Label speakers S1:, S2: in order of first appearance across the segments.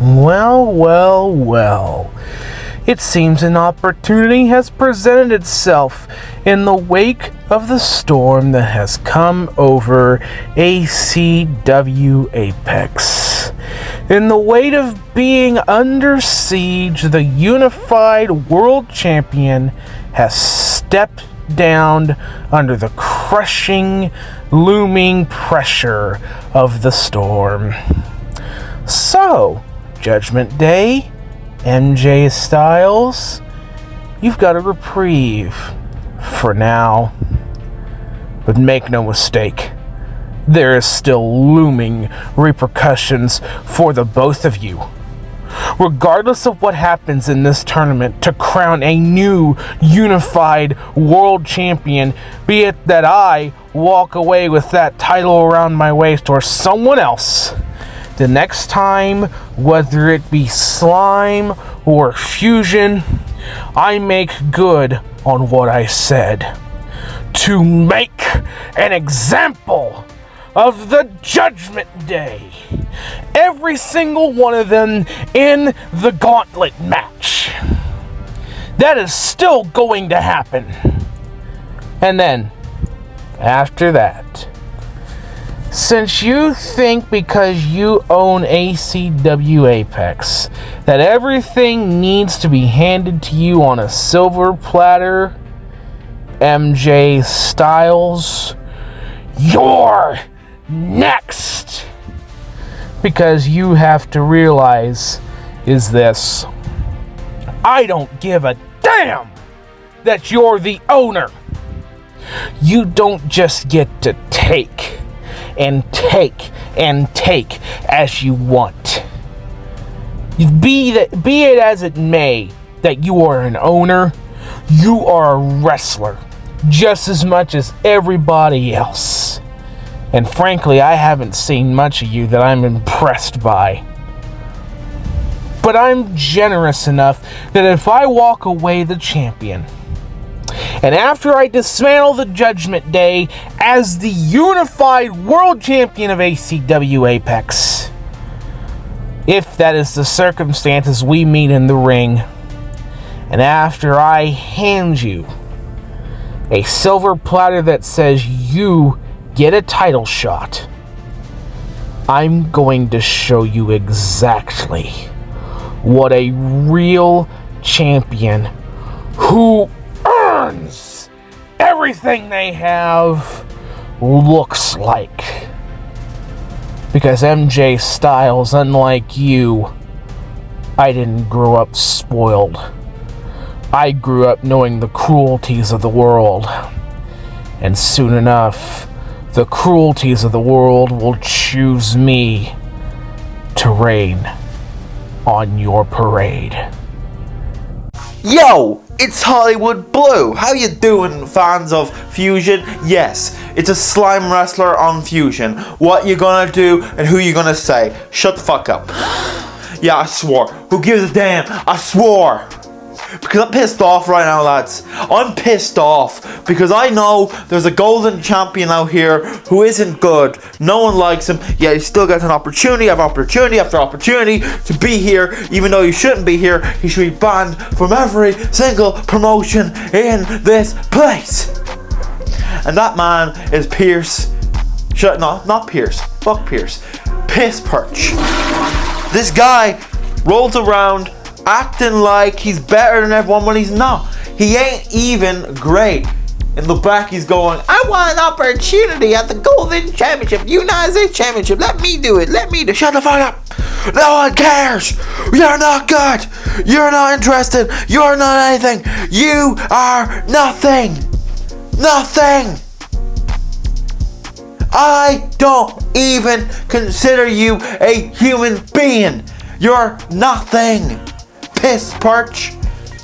S1: Well, well, well. It seems an opportunity has presented itself in the wake of the storm that has come over ACW Apex. In the weight of being under siege, the unified world champion has stepped down under the crushing, looming pressure of the storm. So, Judgment Day, MJ Styles, you've got a reprieve for now. But make no mistake, there is still looming repercussions for the both of you. Regardless of what happens in this tournament to crown a new unified world champion, be it that I walk away with that title around my waist or someone else, the next time, whether it be Slime or Fusion, I make good on what I said. To make an example of the Judgment Day. Every single one of them in the gauntlet match. That is still going to happen. And then, after that, since you think because you own ACW Apex that everything needs to be handed to you on a silver platter, MJ Styles, you're next. Because you have to realize is this: I don't give a damn that you're the owner. You don't just get to take and take and take as you want. Be it as it may that you are an owner, you are a wrestler just as much as everybody else. And frankly, I haven't seen much of you that I'm impressed by. But I'm generous enough that if I walk away the champion, and after I dismantle the Judgment Day as the unified world champion of ACW Apex, if that is the circumstances we meet in the ring, and after I hand you a silver platter that says you get a title shot, I'm going to show you exactly what a real champion who earns everything they have looks like. Because MJ Styles, unlike you, I didn't grow up spoiled. I grew up knowing the cruelties of the world. And soon enough, the cruelties of the world will choose me to rain on your parade.
S2: Yo, it's Hollywood Blue. How you doing, fans of Fusion? Yes, it's a slime wrestler on Fusion. What you gonna do and who you gonna say? Shut the fuck up. Yeah, I swore. Who gives a damn? I swore. Because I'm pissed off right now, lads. I'm pissed off because I know there's a golden champion out here who isn't good. No one likes him, yet he still gets an opportunity after opportunity after opportunity to be here, even though he shouldn't be here. He should be banned from every single promotion in this place. And that man is Pierce. Not Pierce. Fuck Pierce. Piss Perch. This guy rolls around acting like he's better than everyone when he's not. He ain't even great. In the back he's going, I want an opportunity at the Golden Championship, United States Championship. Let me do it. Shut the fuck up. No one cares. You're not good. You're not interested. You're not anything. You are nothing. Nothing. I don't even consider you a human being. You're nothing. Piss Perch.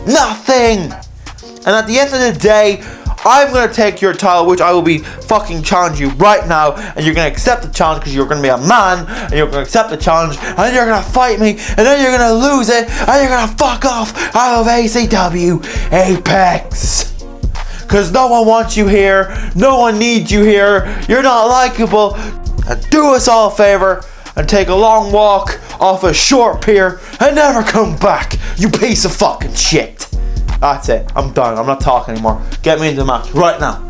S2: Nothing. And at the end of the day, I'm going to take your title, which I will be fucking challenging you right now, and you're going to accept the challenge because you're going to be a man, and you're going to accept the challenge, and then you're going to fight me, and then you're going to lose it, and you're going to fuck off out of ACW Apex. Because no one wants you here, no one needs you here, you're not likable. And do us all a favor and take a long walk off a short pier and never come back, you piece of fucking shit. That's it. I'm done. I'm not talking anymore. Get me into the match right now.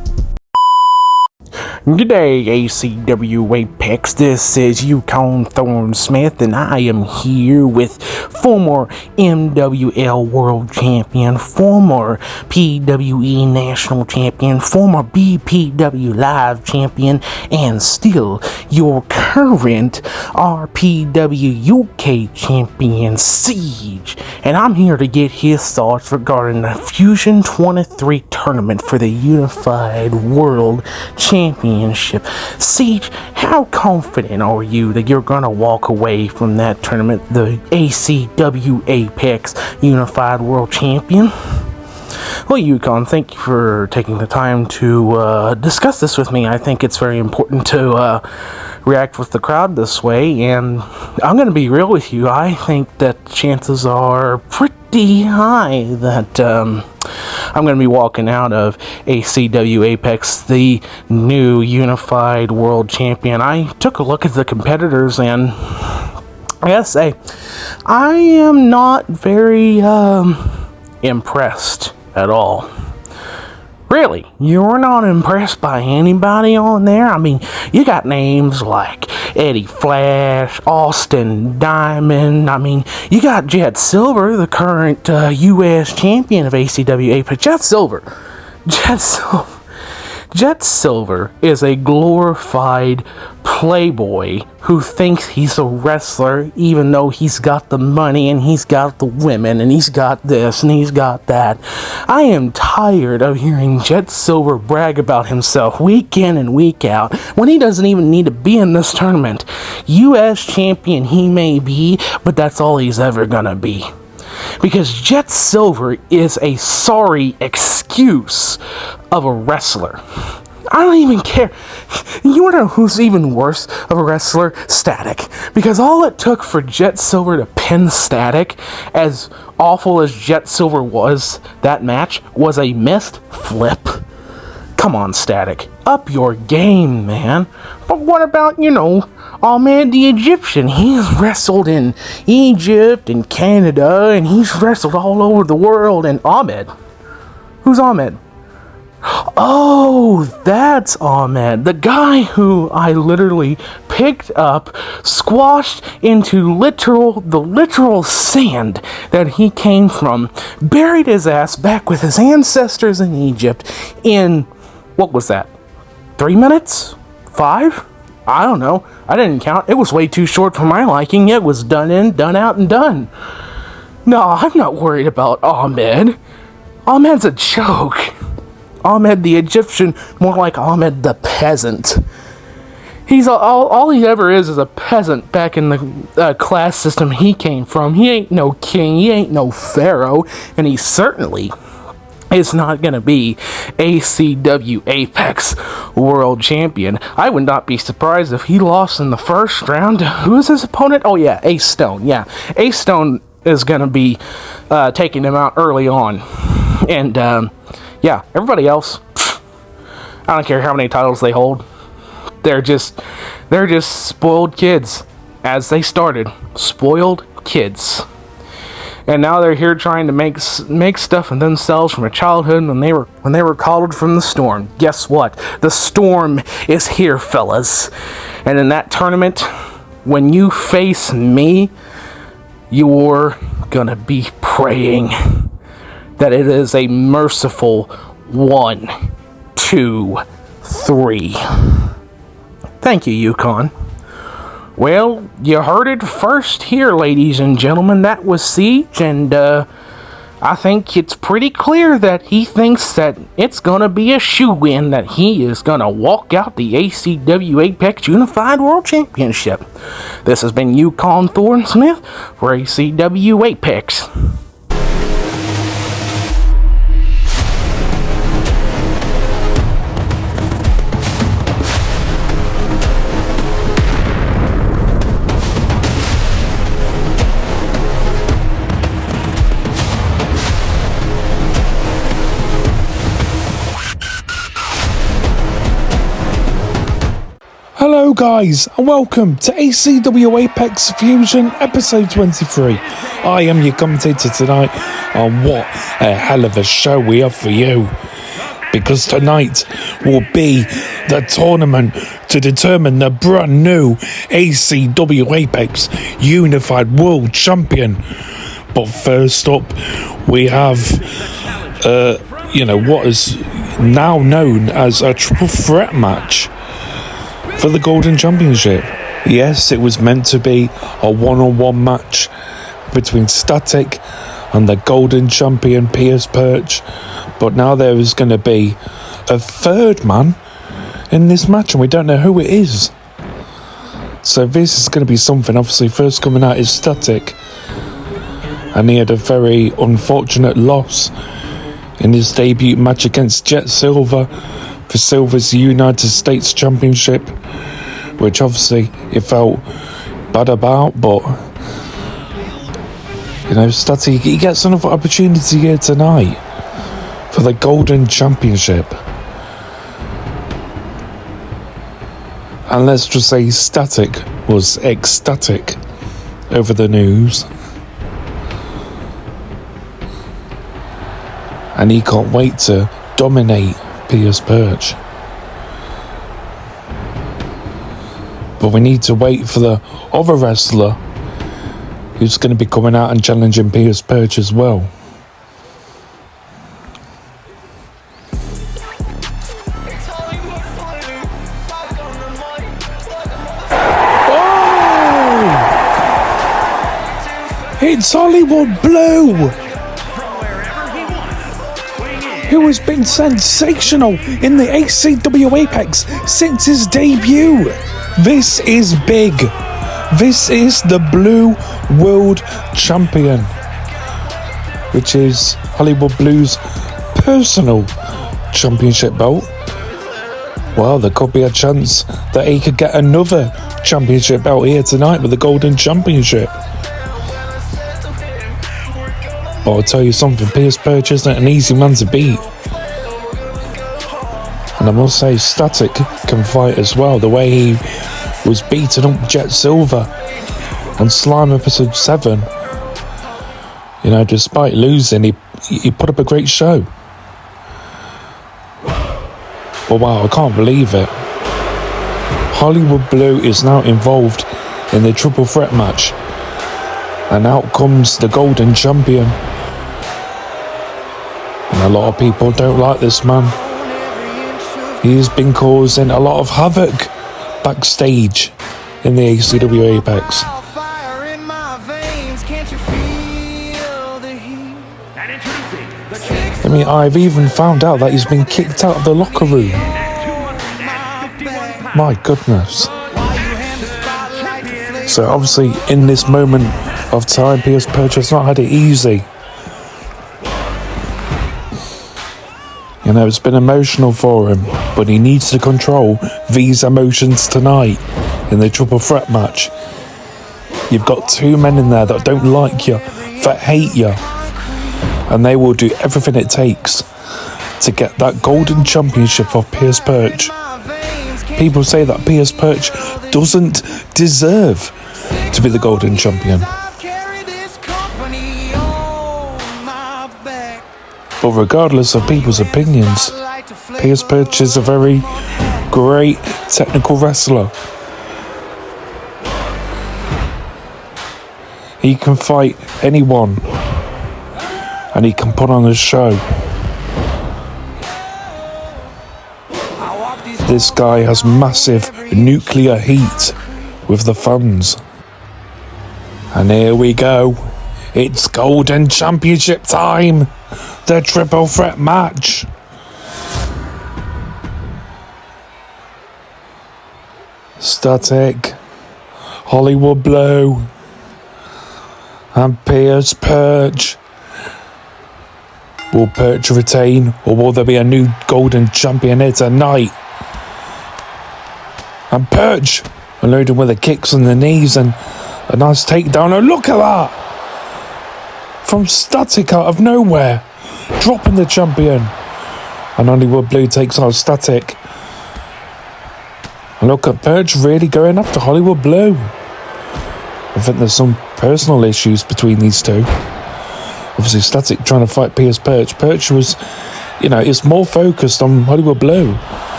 S1: G'day, ACW Apex. This is Yukon Thorne-Smith, and I am here with former MWL World Champion, former PWE National Champion, former BPW Live Champion, and still your current RPW UK Champion, Siege. And I'm here to get his thoughts regarding the Fusion 23 tournament for the Unified World Championship. Siege, how confident are you that you're gonna walk away from that tournament the ACW Apex Unified World Champion? Well, Yukon, thank you for taking the time to discuss this with me. I think it's very important to react with the crowd this way, and I'm going to be real with you. I think that chances are pretty high that I'm going to be walking out of ACW Apex, the new Unified World Champion. I took a look at the competitors, and I gotta say, I am not very impressed at all. Really, you're not impressed by anybody on there? I mean, you got names like Eddie Flash, Austin Diamond. I mean, you got Jet Silver, the current U.S. champion of ACW Apex. Jet Silver is a glorified playboy who thinks he's a wrestler even though he's got the money and he's got the women and he's got this and he's got that. I am tired of hearing Jet Silver brag about himself week in and week out when he doesn't even need to be in this tournament. U.S. champion he may be, but that's all he's ever gonna be. Because Jet Silver is a sorry excuse of a wrestler. I don't even care. You wanna know who's even worse of a wrestler? Static. Because all it took for Jet Silver to pin Static, as awful as Jet Silver was, that match, was a missed flip. Come on, Static. Up your game, man. But what about, Ahmed the Egyptian? He's wrestled in Egypt and Canada, and he's wrestled all over the world. And Ahmed? Who's Ahmed? Oh, that's Ahmed. The guy who I literally picked up, squashed into the literal sand that he came from, buried his ass back with his ancestors in Egypt in, what was that? 3 minutes? 5? I don't know. I didn't count. It was way too short for my liking. It was done in, done out, and done. No, I'm not worried about Ahmed. Ahmed's a joke. Ahmed the Egyptian, more like Ahmed the peasant. He's all he ever is a peasant back in the class system he came from. He ain't no king, he ain't no pharaoh, and he certainly is not going to be ACW Apex World Champion. I would not be surprised if he lost in the first round. Who is his opponent? Oh yeah, Ace Stone. Yeah, Ace Stone is going to be taking him out early on. And yeah, everybody else, I don't care how many titles they hold. They're just spoiled kids, as they started. Spoiled kids. And now they're here trying to make stuff of themselves from a childhood when they were coddled from the storm. Guess what? The storm is here, fellas. And in that tournament, when you face me, you're gonna be praying that it is a merciful 1, 2, 3. Thank you, Yukon. Well, you heard it first here, ladies and gentlemen. That was Siege, and I think it's pretty clear that he thinks that it's gonna be a shoe-in that he is gonna walk out the ACW Apex Unified World Championship. This has been Yukon Thorne-Smith for ACW Apex.
S3: Hello guys, and welcome to ACW Apex Fusion episode 23. I am your commentator tonight, and what a hell of a show we have for you. Because tonight will be the tournament to determine the brand new ACW Apex Unified World Champion. But first up, we have, what is now known as a triple threat match for the Golden Championship. Yes, it was meant to be a one-on-one match between Static and the Golden Champion Perch, but now there is going to be a third man in this match, and we don't know who it is. So this is going to be something. Obviously, first coming out is Static, and he had a very unfortunate loss in his debut match against Jet Silver for Silver's United States Championship, which obviously he felt bad about, but Static, he gets another opportunity here tonight for the Golden Championship. And let's just say Static was ecstatic over the news, and he can't wait to dominate Perch. But we need to wait for the other wrestler who's going to be coming out and challenging Perch as well. Oh! It's Hollywood Blue, who has been sensational in the ACW Apex since his debut. This is big. This is the Blue World Champion, which is Hollywood Blue's personal championship belt. Well, there could be a chance that he could get another championship belt here tonight with the Golden Championship. But I'll tell you something, Perch isn't an easy man to beat. And I must say, Static can fight as well. The way he was beating up Jet Silver on Slime episode 7. Despite losing, he put up a great show. But wow, I can't believe it. Hollywood Blue is now involved in the triple threat match. And out comes the Golden Champion. And a lot of people don't like this man. He has been causing a lot of havoc backstage in the ACW Apex. I've even found out that he's been kicked out of the locker room. My goodness. So obviously in this moment of time, Perch has not had it easy. It's been emotional for him, but he needs to control these emotions tonight in the triple threat match. You've got two men in there that don't like you, that hate you, and they will do everything it takes to get that Golden Championship of Perch. People say that Perch doesn't deserve to be the Golden Champion. But regardless of people's opinions, Perch is a very great technical wrestler. He can fight anyone, and he can put on a show. This guy has massive nuclear heat with the fans. And here we go. It's Golden Championship time. The triple threat match. Static, Hollywood Blue, and Perch. Will Perch retain, or will there be a new Golden Champion here tonight? And Perch, loaded with the kicks and the knees and a nice takedown. Oh, look at that! From Static out of nowhere, dropping the champion. And Hollywood Blue takes out Static. And look at Perch really going after Hollywood Blue. I think there's some personal issues between these two. Obviously, Static trying to fight Pierce Perch. Perch was, it's more focused on Hollywood Blue.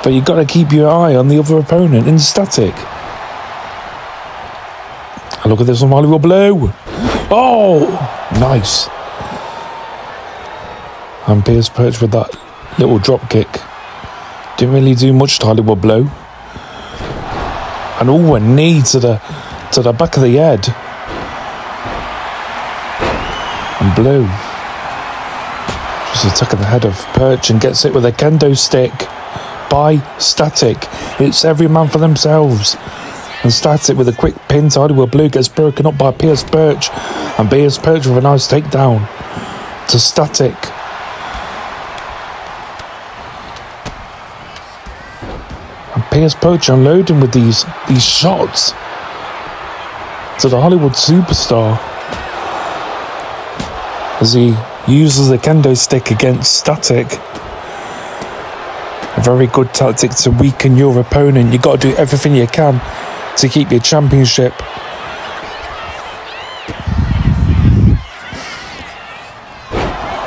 S3: But you've got to keep your eye on the other opponent in Static. And look at this on Hollywood Blue. Oh, nice. And Pierce Perch with that little drop kick. Didn't really do much to Hollywood Blue. And a knee to the back of the head. And Blue just attacking the head of Perch and gets it with a kendo stick by Static. It's every man for themselves. And Static with a quick pin to Hollywood Blue gets broken up by Pierce Perch. And Pierce Perch with a nice takedown to Static. And Pierce Perch unloading with these shots to the Hollywood superstar as he uses the kendo stick against Static. A very good tactic to weaken your opponent. You've got to do everything you can to keep your championship.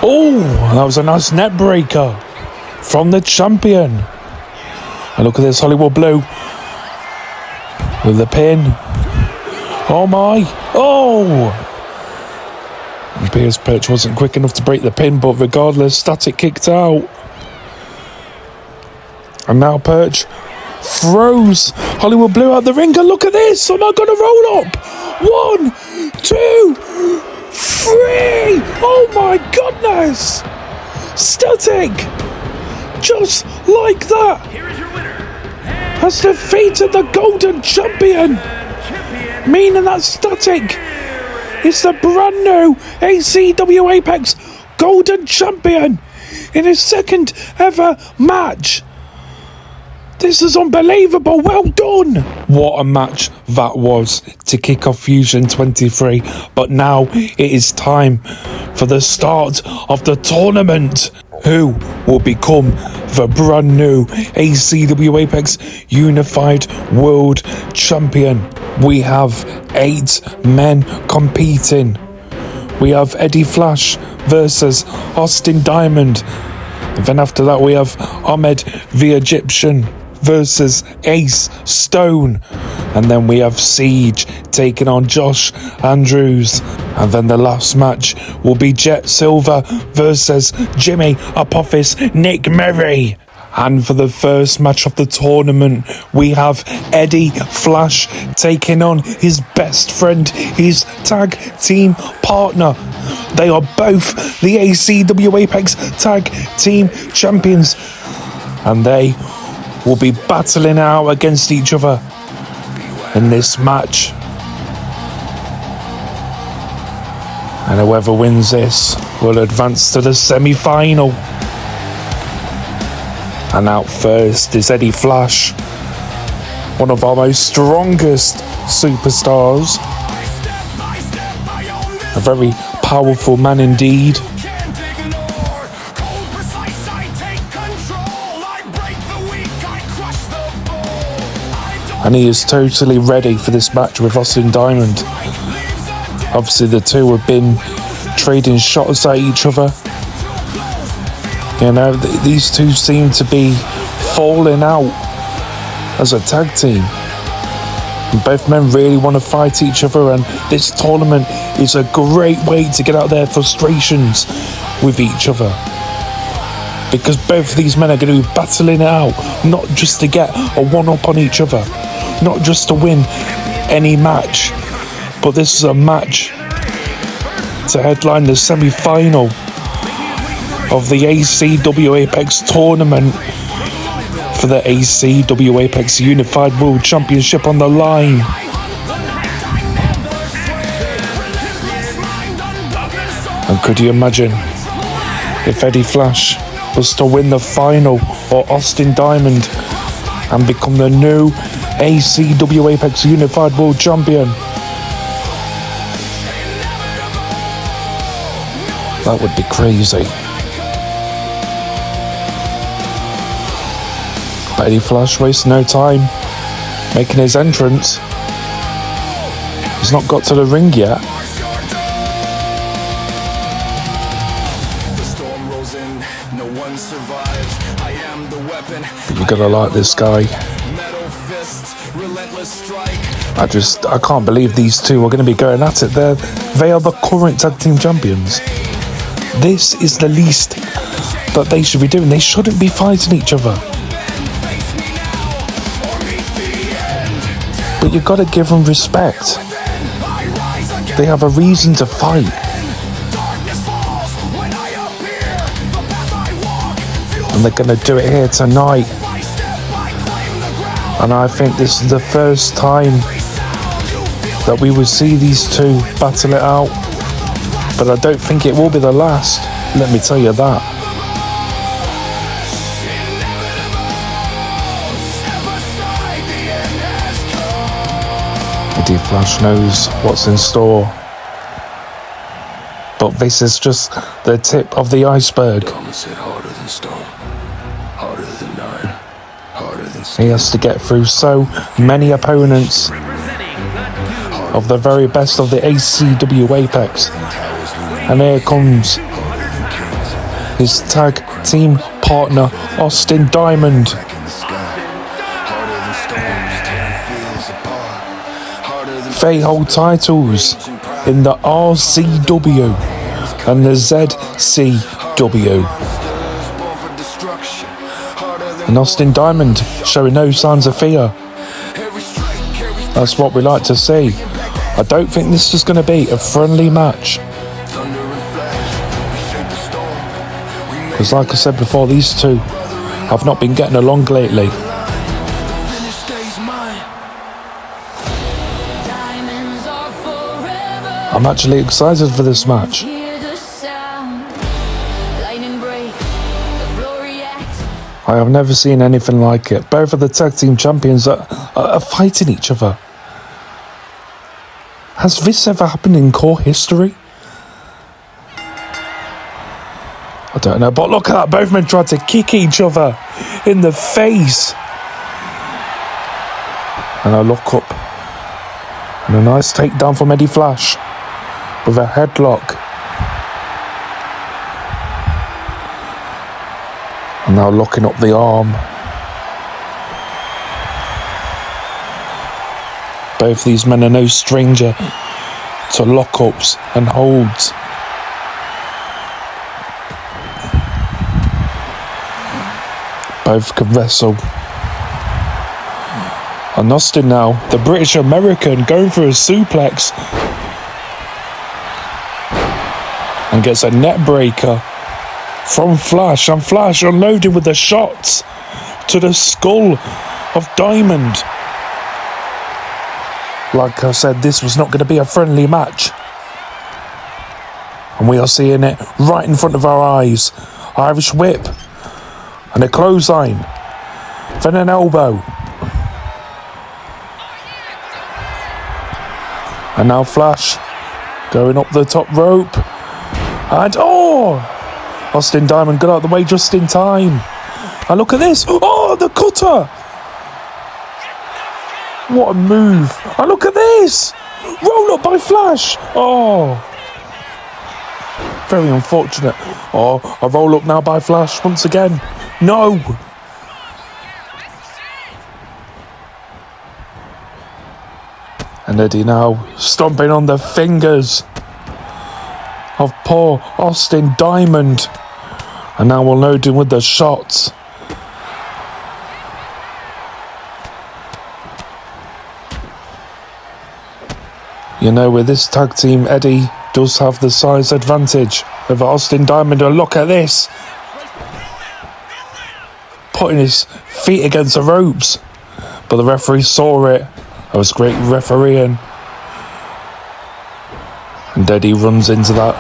S3: Oh, that was a nice net breaker from the champion. And look at this, Hollywood Blue with the pin. Oh my, oh! And Pierce Perch wasn't quick enough to break the pin, but regardless, Static kicked out. And now Perch throws Hollywood Blue out the ring, and look at this, am I going to roll up? 1, 2, 3, oh my goodness! Static, just like that, has defeated the Golden Champion, meaning that Static is the brand new ACW Apex Golden Champion in his second ever match. This is unbelievable, well done! What a match that was to kick off Fusion 23, but now it is time for the start of the tournament. Who will become the brand new ACW Apex Unified World Champion? We have 8 men competing. We have Eddie Flash versus Austin Diamond. And then after that we have Ahmed the Egyptian versus Ace Stone. And then we have Siege taking on Josh Andrews. And then the last match will be Jet Silver versus Jimmy Apophis Nicmeri. And for the first match of the tournament, we have Eddie Flash taking on his best friend, his tag team partner. They are both the ACW Apex Tag Team Champions. And they will be battling out against each other in this match. And whoever wins this will advance to the semi-final. And out first is Eddie Flash, one of our most strongest superstars. A very powerful man indeed. And he is totally ready for this match with Austin Diamond. Obviously the two have been trading shots at each other. You know, these two seem to be falling out as a tag team. And both men really want to fight each other, and this tournament is a great way to get out their frustrations with each other. Because both of these men are going to be battling it out, not just to get a one-up on each other, not just to win any match, but this is a match to headline the semi-final of the ACW Apex tournament for the ACW Apex Unified World Championship on the line. And could you imagine if Eddie Flash was to win the final, or Austin Diamond, and become the new ACW Apex Unified World Champion? That would be crazy. But Eddie Flash wastes no time making his entrance. He's not got to the ring yet. But you gotta like this guy. I can't believe these two are going to be going at it. They are the current tag team champions. This is the least that they should be doing. They shouldn't be fighting each other. But you've got to give them respect. They have a reason to fight. And they're going to do it here tonight. And I think this is the first time that we will see these two battle it out. But I don't think it will be the last. Let me tell you that. Eddie Flash knows what's in store. But this is just the tip of the iceberg. He has to get through so many opponents of the very best of the ACW Apex. And here comes his tag team partner, Austin Diamond. They hold titles in the RCW and the ZCW. And Austin Diamond showing no signs of fear. That's what we like to see. I don't think this is going to be a friendly match. Because like I said before, these two have not been getting along lately. I'm actually excited for this match. I have never seen anything like it. Both of the tag team champions are fighting each other. Has this ever happened in CAW history? I don't know, but look at that. Both men tried to kick each other in the face. And a look up. And a nice takedown from Eddie Flash with a headlock. And now locking up the arm. Both these men are no stranger to lockups and holds. Both can wrestle. And Austin now, the British American, going for a suplex. And gets a net breaker from Flash. And Flash unloading with the shots to the skull of Diamond. Like I said, this was not going to be a friendly match. And we are seeing it right in front of our eyes. Irish whip. And a clothesline. Then an elbow. And now Flash going up the top rope. And Austin Diamond got out of the way just in time. And look at this. Oh, the cutter. What a move. And look at this. Roll up by Flash. Oh. Very unfortunate. Oh, a roll up now by Flash once again. No. And Eddie now stomping on the fingers of poor Austin Diamond. And now we're loading with the shots. You know, with this tag team, Eddie does have the size advantage over Austin Diamond. And look at this. Putting his feet against the ropes. But the referee saw it. That was great refereeing. And Eddie runs into that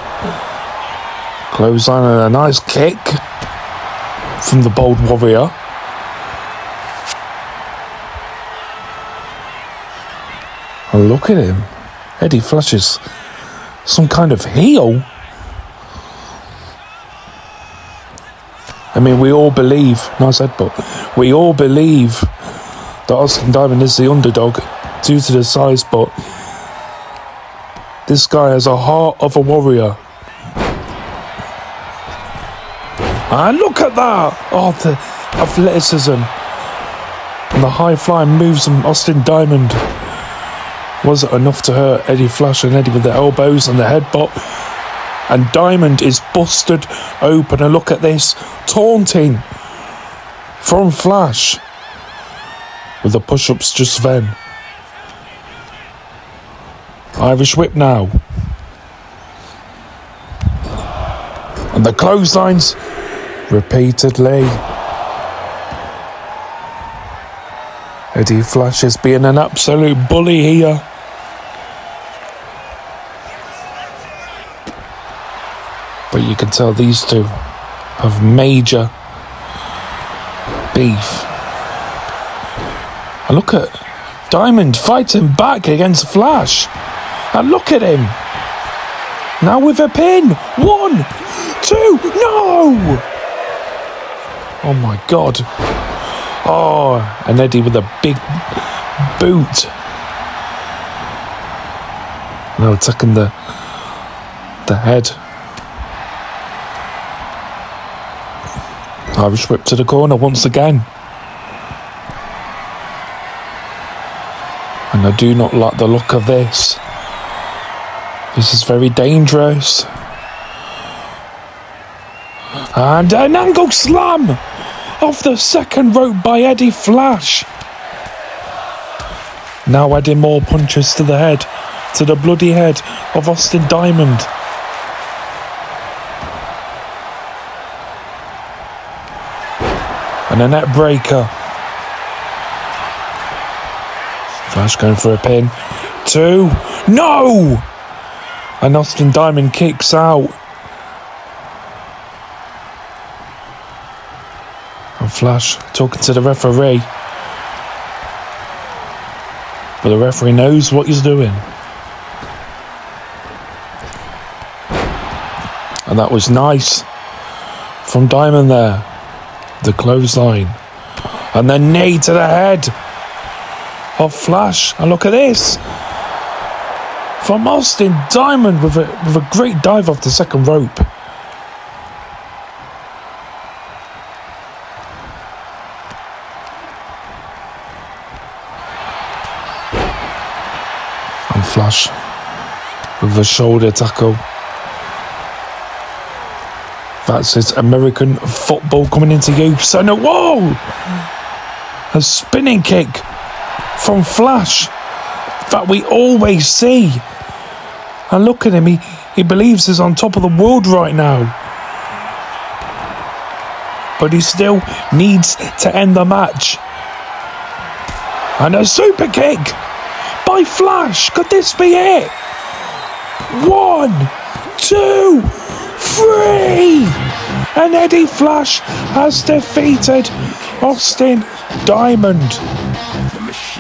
S3: clothesline and a nice kick from the Bold Warrior. And look at him. Eddie Flash is some kind of heel. I mean, we all believe, nice headbutt, we all believe that Austin Diamond is the underdog due to the size, but this guy has a heart of a warrior. And look at that! Oh, the athleticism and the high-flying moves from Austin Diamond. Was it enough to hurt Eddie Flash and Eddie with the elbows and the headbutt? And Diamond is busted open. And look at this, taunting from Flash with the push-ups just then. Irish whip now. And the clotheslines repeatedly. Eddie Flash is being an absolute bully here. But you can tell these two have major beef. And look at Diamond fighting back against Flash. And look at him. Now with a pin. 1, 2, no! Oh my God. Oh, and Eddie with a big boot. Now attacking the head. Irish whip to the corner once again. And I do not like the look of this. This is very dangerous. And an angle slam off the second rope by Eddie Flash. Now adding more punches to the head, to the bloody head of Austin Diamond. And a net breaker. Flash going for a pin. 2. No! And Austin Diamond kicks out. And Flash talking to the referee. But the referee knows what he's doing. And that was nice from Diamond there. The clothesline. And then knee to the head of Flash. And look at this. From Austin Diamond with a great dive off the second rope. And Flash with a shoulder tackle. That's his American football coming into use. And whoa! A spinning kick from Flash that we always see. And look at him, he believes he's on top of the world right now. But he still needs to end the match. And a super kick by Flash. Could this be it? 1, 2, 3. And Eddie Flash has defeated Austin Diamond.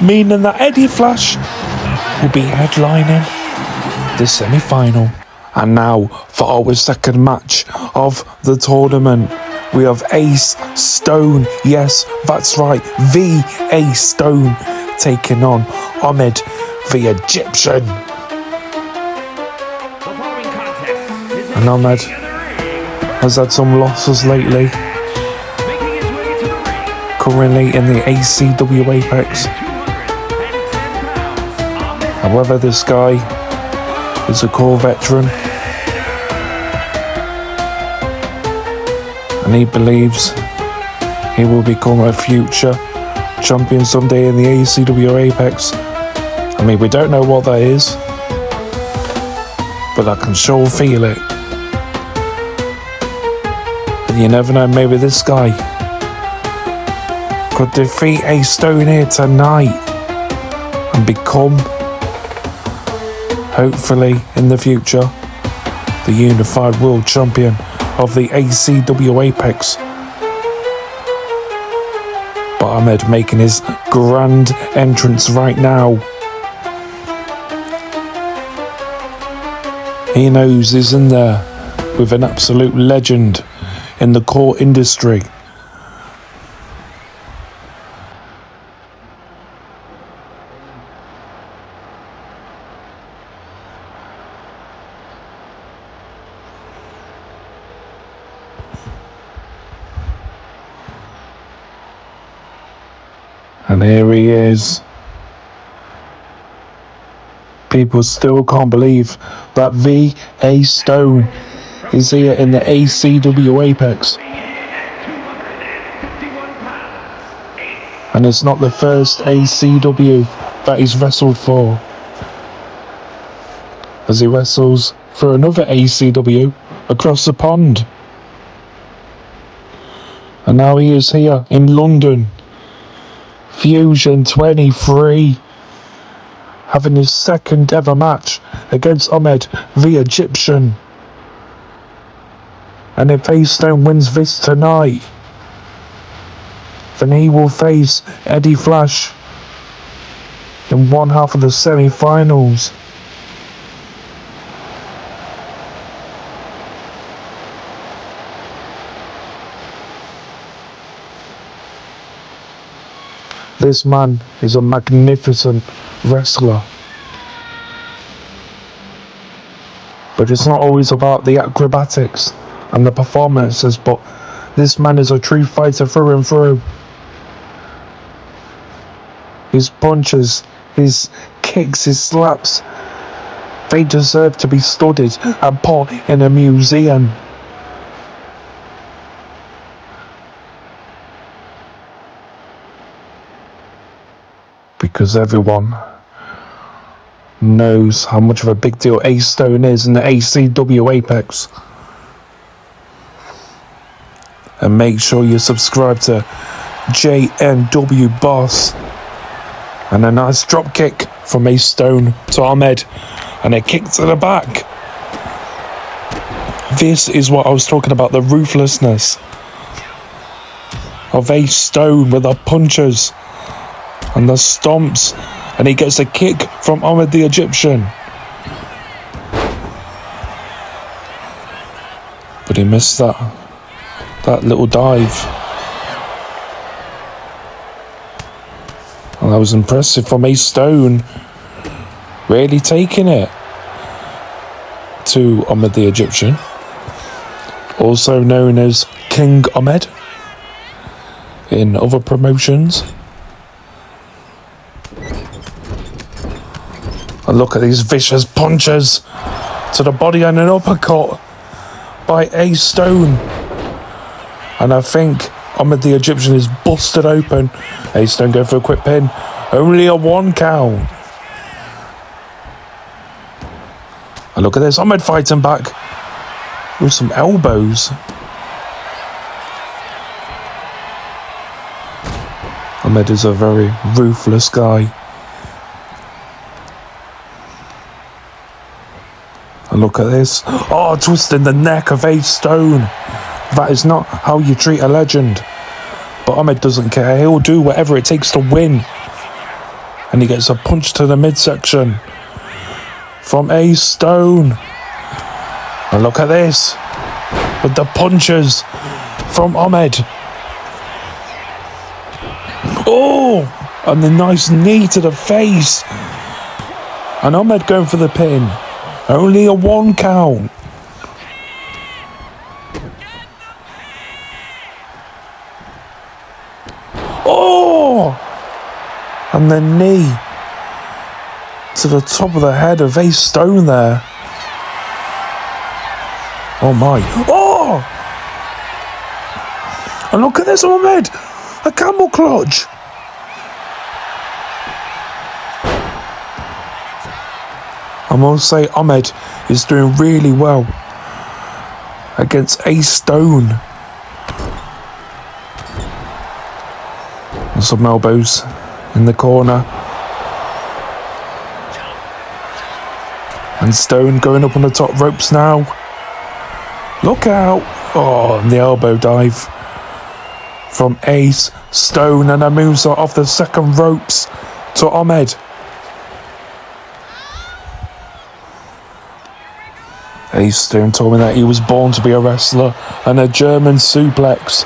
S3: Meaning that Eddie Flash will be headlining the semi-final. And now for our second match of the tournament, we have Ace Stone. Yes, that's right, the Ace Stone taking on Ahmed the Egyptian. And Ahmed has had some losses lately. Currently in the ACW Apex. However, this guy is a CAW veteran. And he believes he will become a future champion someday in the ACW Apex. I mean, we don't know what that is, but I can sure feel it. And you never know, maybe this guy could defeat Ace Stone here tonight and become, hopefully in the future, the unified world champion of the ACW Apex. But Ahmed making his grand entrance right now. He knows he's in there with an absolute legend in the core industry. And here he is. People still can't believe that V.A. Stone is here in the ACW Apex. And it's not the first ACW that he's wrestled for, as he wrestles for another ACW across the pond. And now he is here in London, Fusion 23, having his second ever match against Ahmed the Egyptian. And if A Stone wins this tonight, then he will face Eddie Flash in one half of the semi-finals. This man is a magnificent wrestler. But it's not always about the acrobatics and the performances, but this man is a true fighter through and through. His punches, his kicks, his slaps, they deserve to be studied and put in a museum. Because everyone knows how much of a big deal A Stone is in the ACW Apex. And make sure you subscribe to JNW Boss. And a nice drop kick from A Stone to Ahmed, and a kick to the back. This is what I was talking about, the ruthlessness of A Stone with the punches and the stomps, and he gets a kick from Ahmed the Egyptian. But he missed that little dive. And that was impressive from A Stone, really taking it to Ahmed the Egyptian, also known as King Ahmed in other promotions. And look at these vicious punches to the body and an uppercut by A Stone. And I think Ahmed the Egyptian is busted open. A Stone going for a quick pin. Only a 1 count. And look at this, Ahmed fighting back with some elbows. Ahmed is a very ruthless guy. And look at this. Oh, twisting the neck of A Stone. That is not how you treat a legend. But Ahmed doesn't care. He'll do whatever it takes to win. And he gets a punch to the midsection from A Stone. And look at this, with the punches from Ahmed. Oh, and the nice knee to the face. And Ahmed going for the pin. Only a 1 count. Oh! And the knee to the top of the head of A Stone there. Oh my. Oh! And look at this, Ahmed. A camel clutch. I must say Ahmed is doing really well against A Stone. And some elbows in the corner. And Stone going up on the top ropes now. Look out. Oh, and the elbow dive from Ace Stone, and a moonsault off the second ropes to Ahmed. Ace Stone told me that he was born to be a wrestler, and a German suplex.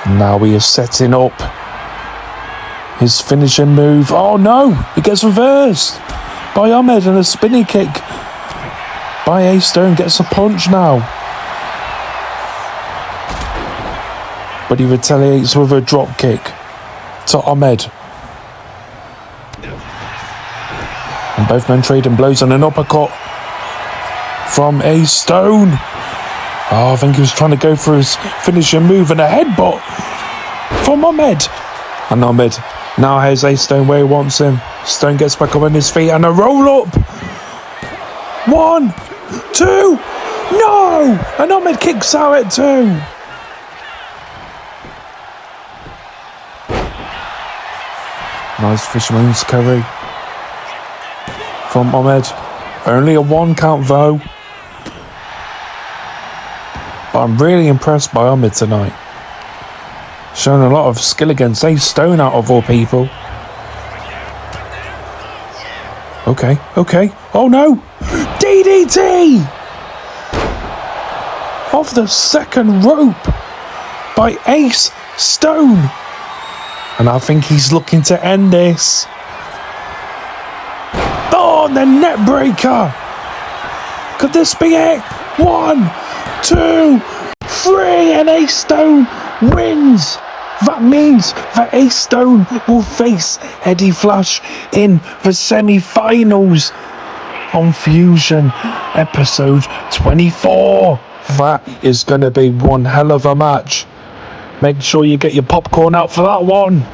S3: Now he is setting up his finishing move. Oh no! It gets reversed by Ahmed, and a spinning kick by Ace Stone gets a punch now. But he retaliates with a drop kick to Ahmed. And both men trading blows, and an uppercut from Ace Stone. Oh, I think he was trying to go for his finishing move, and a headbutt from Ahmed. And Ahmed now has Ace Stone where he wants him. Stone gets back up on his feet, and a roll up. 1, 2, no! And Ahmed kicks out at 2. Nice fisherman's carry from Ahmed. Only a 1 count though. But I'm really impressed by Ahmed tonight. Showing a lot of skill against Ace Stone out of all people. Okay. Oh no! DDT! Off the second rope by Ace Stone. And I think he's looking to end this. Oh, the net breaker. Could this be it? 1, 2, 3, and Ace Stone wins. That means that Ace Stone will face Eddie Flash in the semi-finals on Fusion episode 24. That is going to be one hell of a match. Make sure you get your popcorn out for that one.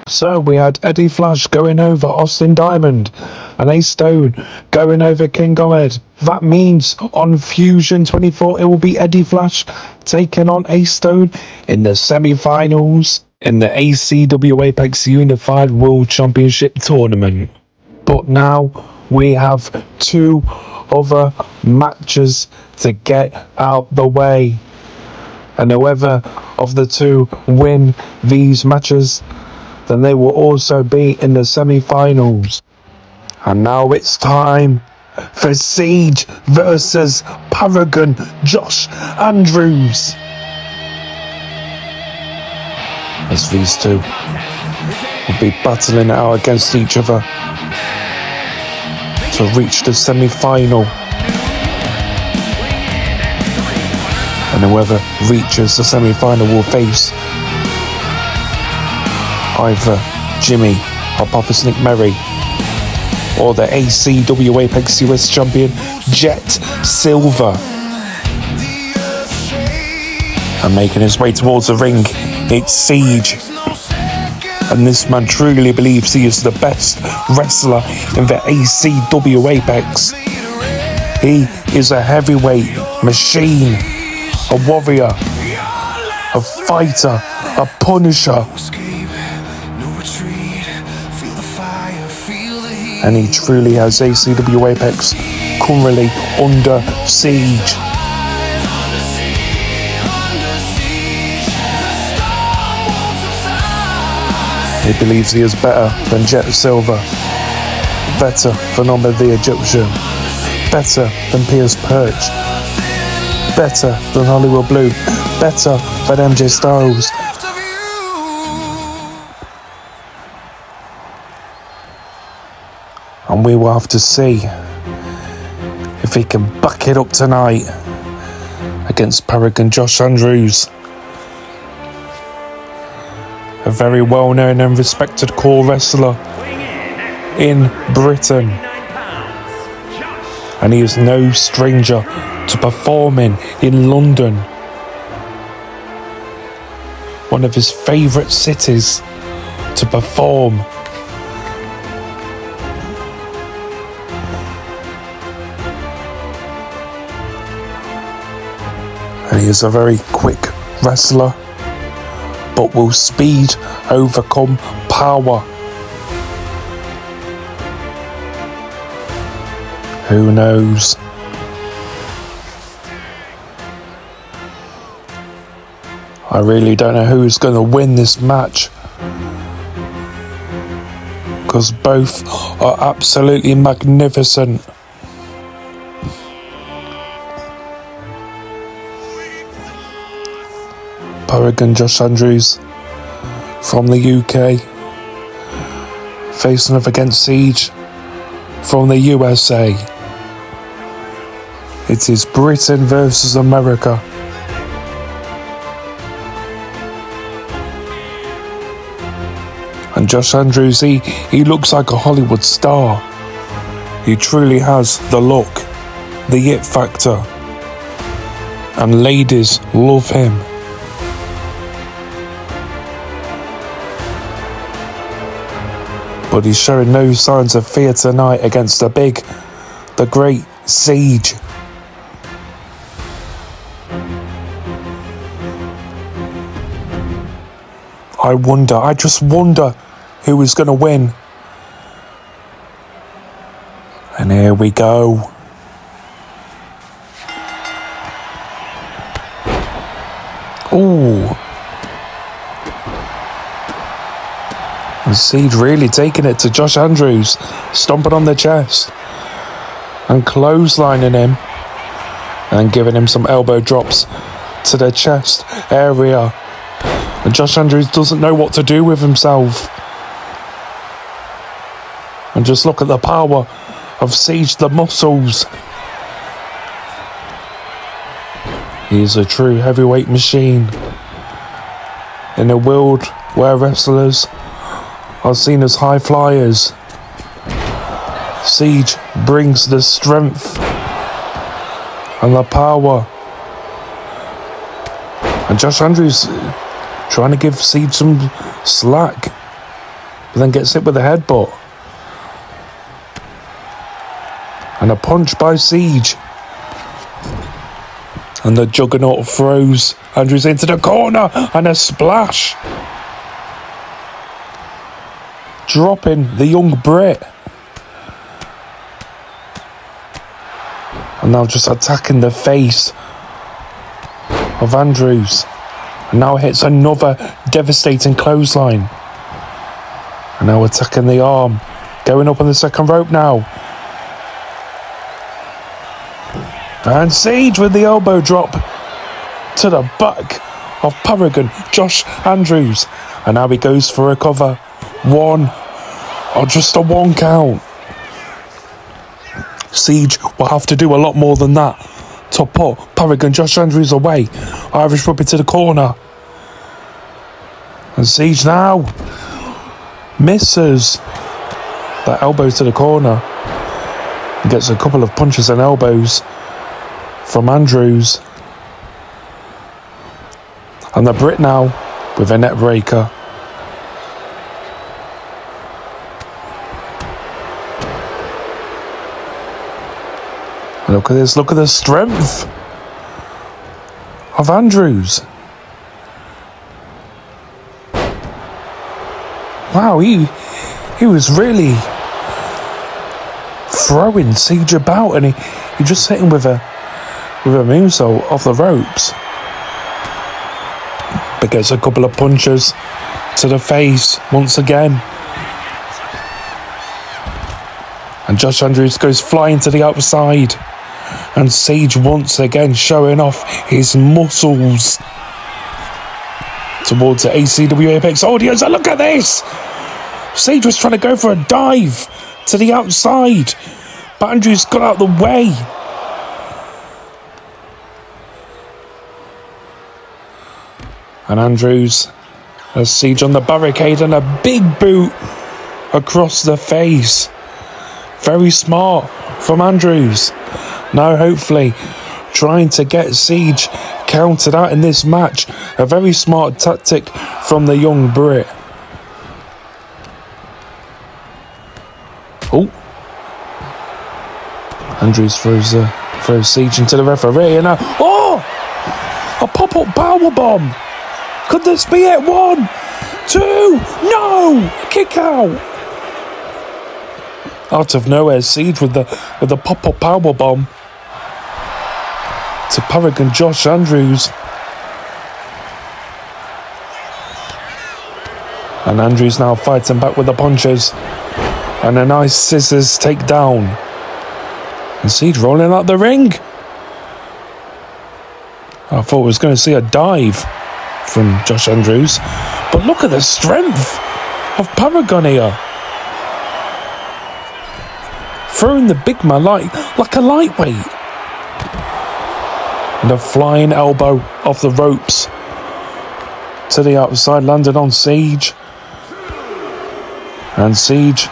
S3: So we had Eddie Flash going over Austin Diamond and Ace Stone going over King Ahmed. That means on Fusion 24 it will be Eddie Flash taking on Ace Stone in the semi-finals in the ACW Apex Unified World Championship Tournament. But now we have 2 other matches to get out the way. And whoever of the 2 win these matches, then they will also be in the semi-finals. And now it's time for Siege versus Paragon Josh Andrews. As these 2 will be battling it out against each other to reach the semi-final. And whoever reaches the semi-final will face either Jimmy Apophis Nicmeri or the ACW Apex US champion Jet Silver. And making his way towards the ring, it's Siege. And this man truly believes he is the best wrestler in the ACW Apex. He is a heavyweight machine, a warrior, a fighter, a punisher. And he truly has ACW Apex currently under siege. He believes he is better than Jet Silver, better than Ahmed the Egyptian, better than Perch, better than Hollywood Blue, better than MJ Styles. And we will have to see if he can back it up tonight against Paragon Josh Andrews, a very well-known and respected CAW wrestler in Britain. And he is no stranger to performing in London, one of his favourite cities to perform. And he is a very quick wrestler, but will speed overcome power? Who knows? I really don't know who's going to win this match, because both are absolutely magnificent. Paragon Josh Andrews from the UK facing off against Siege from the USA. It is Britain versus America. And Josh Andrews, he looks like a Hollywood star. He truly has the look, the it factor. And ladies love him. But he's showing no signs of fear tonight against the great Siege. I just wonder who is going to win. And here we go. Ooh. And Siege really taking it to Josh Andrews, stomping on the chest and clotheslining him and giving him some elbow drops to the chest area. And Josh Andrews doesn't know what to do with himself. And just look at the power of Siege, the muscles. He is a true heavyweight machine. In a world where wrestlers are seen as high flyers, Siege brings the strength and the power. And Josh Andrews trying to give Siege some slack, but then gets hit with a headbutt. And a punch by Siege. And the Juggernaut throws Andrews into the corner, and a splash. Dropping the young Brit. And now just attacking the face of Andrews. And now hits another devastating clothesline. And now attacking the arm. Going up on the second rope now. And Siege with the elbow drop to the back of Paragon Josh Andrews. And now he goes for a cover. One, or just a one count. Siege will have to do a lot more than that to put Paragon Josh Andrews away. Irish whip into the corner. And Siege now misses. That elbow to the corner. He gets a couple of punches and elbows from Andrews. And the Brit now with a net breaker. Look at this, look at the strength of Andrews. Wow, he was really throwing Siege about, and he just hit him with a moonsault off the ropes. But gets a couple of punches to the face once again. And Josh Andrews goes flying to the outside. And Siege once again showing off his muscles towards the ACW Apex audience. And look at this! Siege was trying to go for a dive to the outside, but Andrews got out of the way. And Andrews has Siege on the barricade and a big boot across the face. Very smart from Andrews. Now hopefully trying to get Siege counted out in this match. A very smart tactic from the young Brit. Oh. Andrews throws Siege into the referee, and a pop-up powerbomb. Could this be it? 1, 2, no! Kick out. Out of nowhere, Siege with the pop-up powerbomb to Paragon Josh Andrews. And Andrews now fighting back with the punches. And a nice scissors takedown. And Siege rolling out the ring. I thought we was going to see a dive from Josh Andrews. But look at the strength of Paragon here. Throwing the big man like a lightweight. And a flying elbow off the ropes to the outside, landed on Siege. And Siege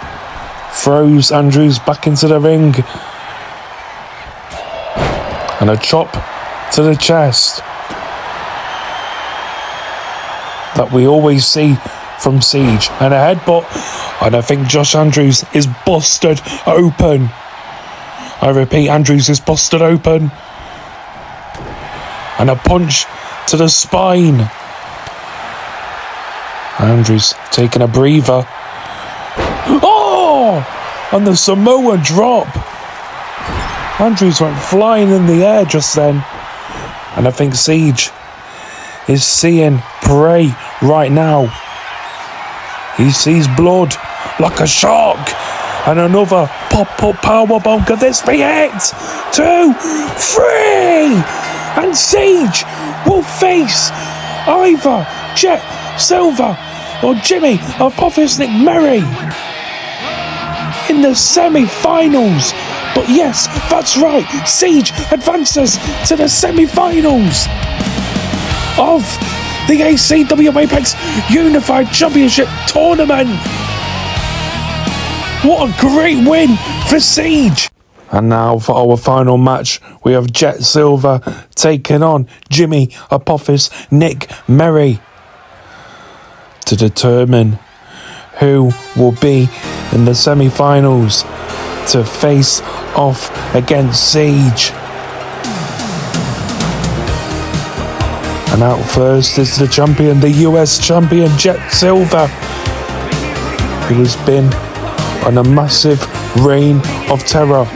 S3: throws Andrews back into the ring. And a chop to the chest that we always see from Siege. And a headbutt. And I think Josh Andrews is busted open. I repeat, Andrews is busted open. And a punch to the spine. Andrews taking a breather. Oh! And the Samoa drop. Andrews went flying in the air just then. And I think Siege is seeing prey right now. He sees blood like a shark. And another pop-up powerbomb. Could this be it? 2, 3! And Siege will face either Jet Silver or Jimmy Apophis Nicmeri in the semi-finals. But yes, that's right, Siege advances to the semi-finals of the ACW Apex Unified Championship Tournament. What a great win for Siege. And now for our final match, we have Jet Silver taking on Jimmy Apophis Nicmeri to determine who will be in the semi-finals to face off against Siege. And out first is the champion, the US champion, Jet Silver, who has been on a massive reign of terror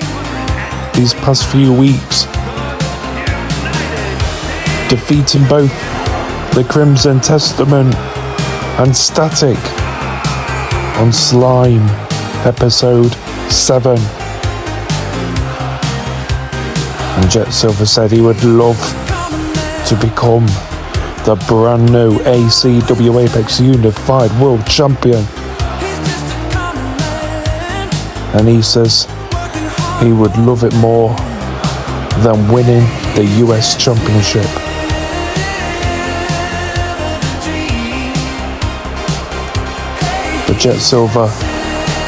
S3: these past few weeks, defeating both the Crimson Testament and Static on Slime episode 7. And Jet Silver said he would love to become the brand new ACW Apex Unified World Champion. And he says he would love it more than winning the US Championship. But Jet Silver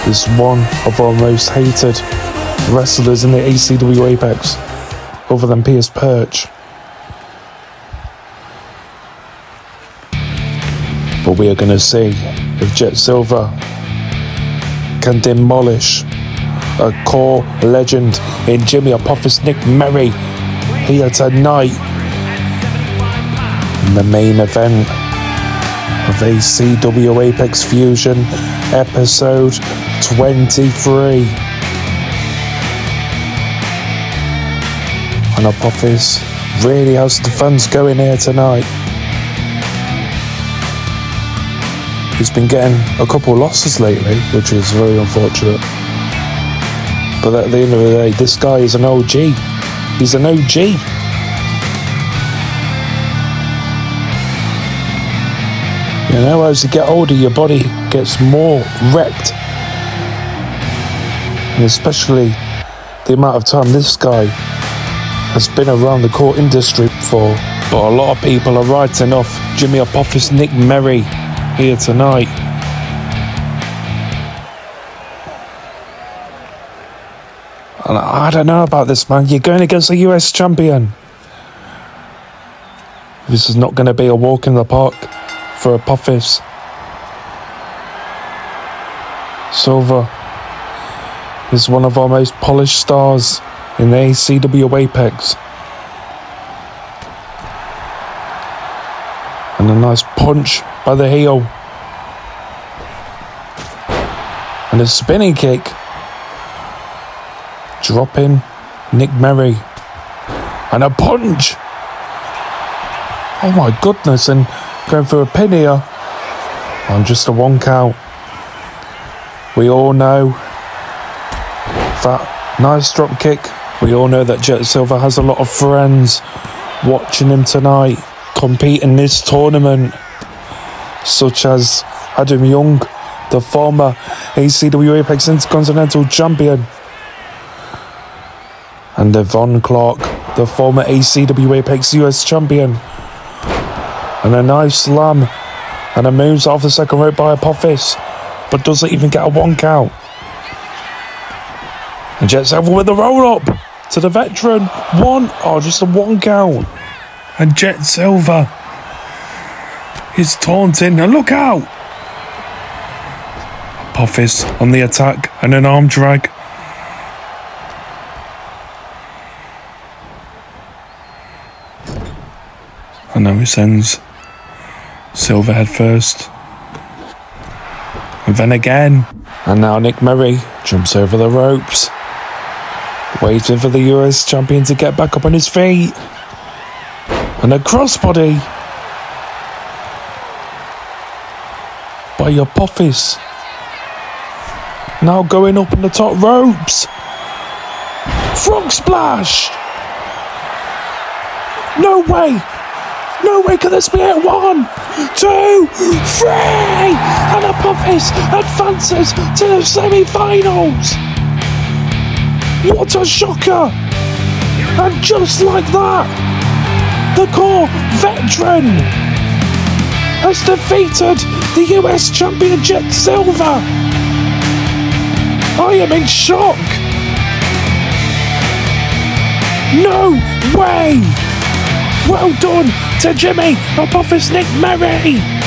S3: is one of our most hated wrestlers in the ACW Apex, other than Perch. But we are going to see if Jet Silver can demolish a core legend in Jimmy Apophis Nicmeri here tonight in the main event of ACW Apex Fusion episode 23. And Apophis really has the fans going here tonight. He's been getting a couple of losses lately, which is very unfortunate. But at the end of the day, this guy is an OG. He's an OG. You know, as you get older, your body gets more wrecked. And especially the amount of time this guy has been around the core industry for. But a lot of people are writing off Jimmy Apophis Nicmeri here tonight. And I don't know about this, man. You're going against a US champion. This is not going to be a walk in the park for Apophis. Silver is one of our most polished stars in the ACW Apex. And a nice punch by the heel. And a spinning kick. Dropping Nicmeri. And a punch. Oh my goodness. And going for a pin here on just a 1 count. We all know that nice drop kick. We all know that Jet Silver has a lot of friends watching him tonight, compete in this tournament, such as Adam Young, the former ACW Apex Intercontinental Champion, and Devon Clark, the former ACW Apex US Champion. And a nice slam, and a moves off the second rope by Apophis, but doesn't even get a 1 count. And Jet Silver with the roll up to the veteran. Just a 1 count. And Jet Silver is taunting, and look out! Apophis on the attack, and an arm drag. And now he sends Silver head first. And then again. And now Nicmeri jumps over the ropes, waiting for the US champion to get back up on his feet. And a crossbody by Apophis. Now going up on the top ropes. Frog splash! No way! No way can this be it? 1, 2, 3! And Apophis advances to the semi-finals! What a shocker! And just like that, the CAW veteran has defeated the US champion Jet Silver! I am in shock! No way! Well done to Jimmy Apophis Nicmeri!